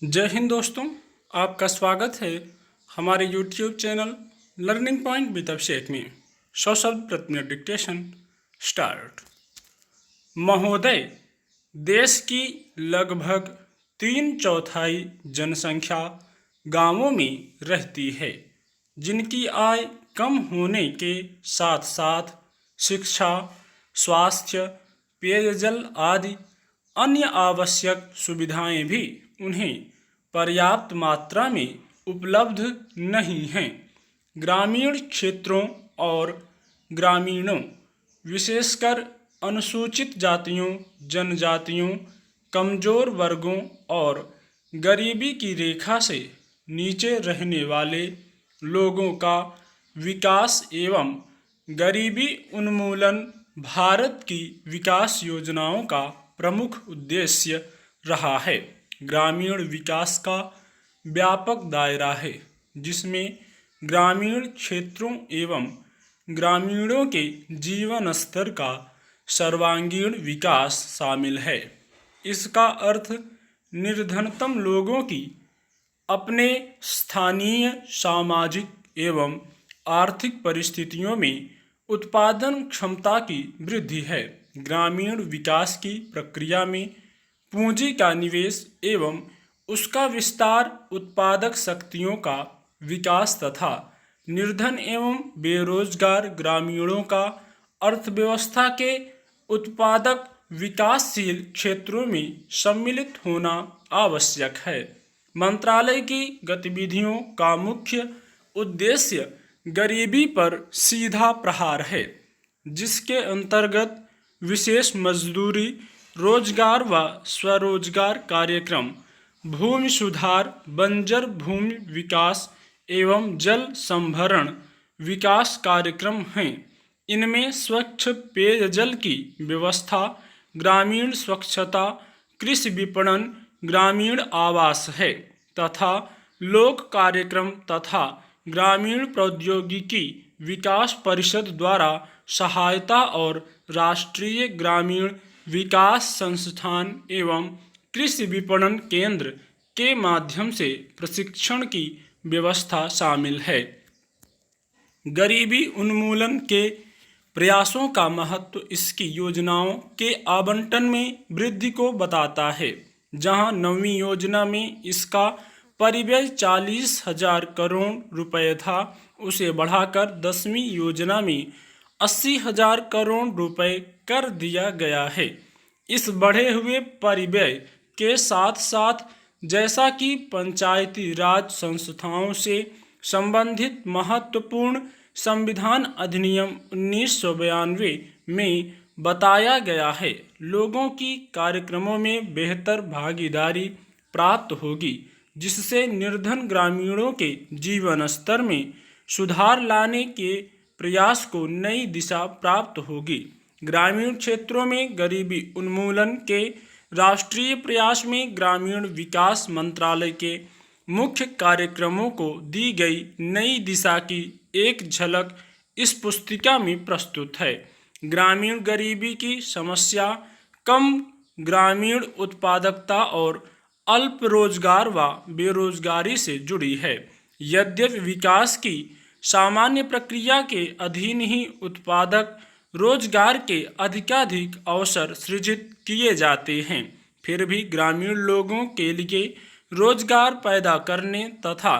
जय हिंद दोस्तों, आपका स्वागत है हमारे YouTube channel learning point with Abhishek में। 100 शब्द प्रति मिनट डिक्टेशन स्टार्ट। महोदय, देश की लगभग 3/4 जनसंख्या गांवों में रहती है, जिनकी आय कम होने के साथ साथ शिक्षा, स्वास्थ्य, पेयजल आदि अन्य आवश्यक सुविधाएं भी उन्हें पर्याप्त मात्रा में उपलब्ध नहीं हैं। ग्रामीण क्षेत्रों और ग्रामीणों, विशेषकर अनुसूचित जातियों, जनजातियों, कमजोर वर्गों और गरीबी की रेखा से नीचे रहने वाले लोगों का विकास एवं गरीबी उन्मूलन भारत की विकास योजनाओं का प्रमुख उद्देश्य रहा है। ग्रामीण विकास का व्यापक दायरा है, जिसमें ग्रामीण क्षेत्रों एवं ग्रामीणों के जीवन स्तर का सर्वांगीण विकास शामिल है। इसका अर्थ निर्धनतम लोगों की अपने स्थानीय सामाजिक एवं आर्थिक परिस्थितियों में उत्पादन क्षमता की वृद्धि है। ग्रामीण विकास की प्रक्रिया में पूंजी का निवेश एवं उसका विस्तार, उत्पादक शक्तियों का विकास तथा निर्धन एवं बेरोजगार ग्रामीणों का अर्थव्यवस्था के उत्पादक विकासशील क्षेत्रों में सम्मिलित होना आवश्यक है। मंत्रालय की गतिविधियों का मुख्य उद्देश्य गरीबी पर सीधा प्रहार है, जिसके अंतर्गत विशेष मजदूरी, रोजगार व स्वरोजगार कार्यक्रम, भूमि सुधार, बंजर भूमि विकास एवं जल संभरण विकास कार्यक्रम हैं। इनमें स्वच्छ पेयजल की व्यवस्था, ग्रामीण स्वच्छता, कृषि विपणन, ग्रामीण आवास है तथा लोक कार्यक्रम तथा ग्रामीण प्रौद्योगिकी विकास परिषद द्वारा सहायता और राष्ट्रीय ग्रामीण विकास संस्थान एवं कृषि विपणन केंद्र के माध्यम से प्रशिक्षण की व्यवस्था शामिल है। गरीबी उन्मूलन के प्रयासों का महत्व इसकी योजनाओं के आवंटन में वृद्धि को बताता है। जहां 9वीं योजना में इसका परिव्यय 40,000 करोड़ रुपए था, उसे बढ़ाकर 10वीं योजना में 80,000 करोड़ रुपए कर दिया गया है। इस बढ़े हुए परिव्यय के साथ साथ जैसा कि पंचायती राज संस्थाओं से संबंधित महत्वपूर्ण संविधान अधिनियम 1992 में बताया गया है, लोगों की कार्यक्रमों में बेहतर भागीदारी प्राप्त होगी, जिससे निर्धन ग्रामीणों के जीवन स्तर में सुधार लाने के प्रयास को नई दिशा प्राप्त होगी। ग्रामीण क्षेत्रों में गरीबी उन्मूलन के राष्ट्रीय प्रयास में ग्रामीण विकास मंत्रालय के मुख्य कार्यक्रमों को दी गई नई दिशा की एक झलक इस पुस्तिका में प्रस्तुत है। ग्रामीण गरीबी की समस्या कम ग्रामीण उत्पादकता और अल्प रोजगार व बेरोजगारी से जुड़ी है। यद्यपि विकास की सामान्य प्रक्रिया के अधीन ही उत्पादक रोजगार के अधिकाधिक अवसर सृजित किए जाते हैं, फिर भी ग्रामीण लोगों के लिए रोजगार पैदा करने तथा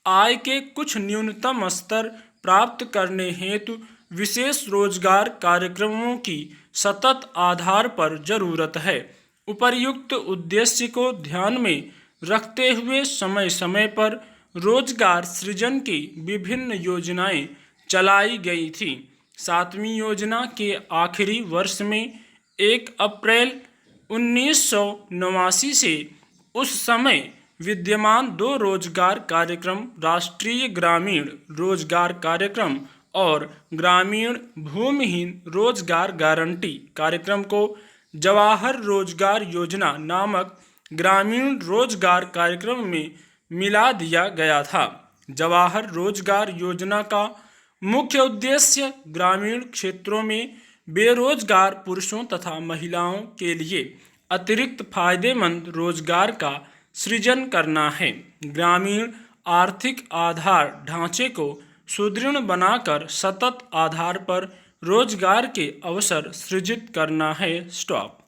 आय के कुछ न्यूनतम स्तर प्राप्त करने हेतु विशेष रोजगार कार्यक्रमों की सतत आधार पर जरूरत है। उपर्युक्त उद्देश्य को ध्यान में रखते हुए समय समय पर रोजगार सृजन की विभिन्न योजनाएं चलाई गई थी। 7वीं योजना के आखिरी वर्ष में 1 अप्रैल 1989 से उस समय विद्यमान 2 रोजगार कार्यक्रम, राष्ट्रीय ग्रामीण रोजगार कार्यक्रम और ग्रामीण भूमिहीन रोजगार गारंटी कार्यक्रम को जवाहर रोजगार योजना नामक ग्रामीण रोजगार कार्यक्रम में मिला दिया गया था। जवाहर रोजगार योजना का मुख्य उद्देश्य ग्रामीण क्षेत्रों में बेरोजगार पुरुषों तथा महिलाओं के लिए अतिरिक्त फायदेमंद रोजगार का सृजन करना है। ग्रामीण आर्थिक आधार ढांचे को सुदृढ़ बनाकर सतत आधार पर रोजगार के अवसर सृजित करना है। स्टॉप।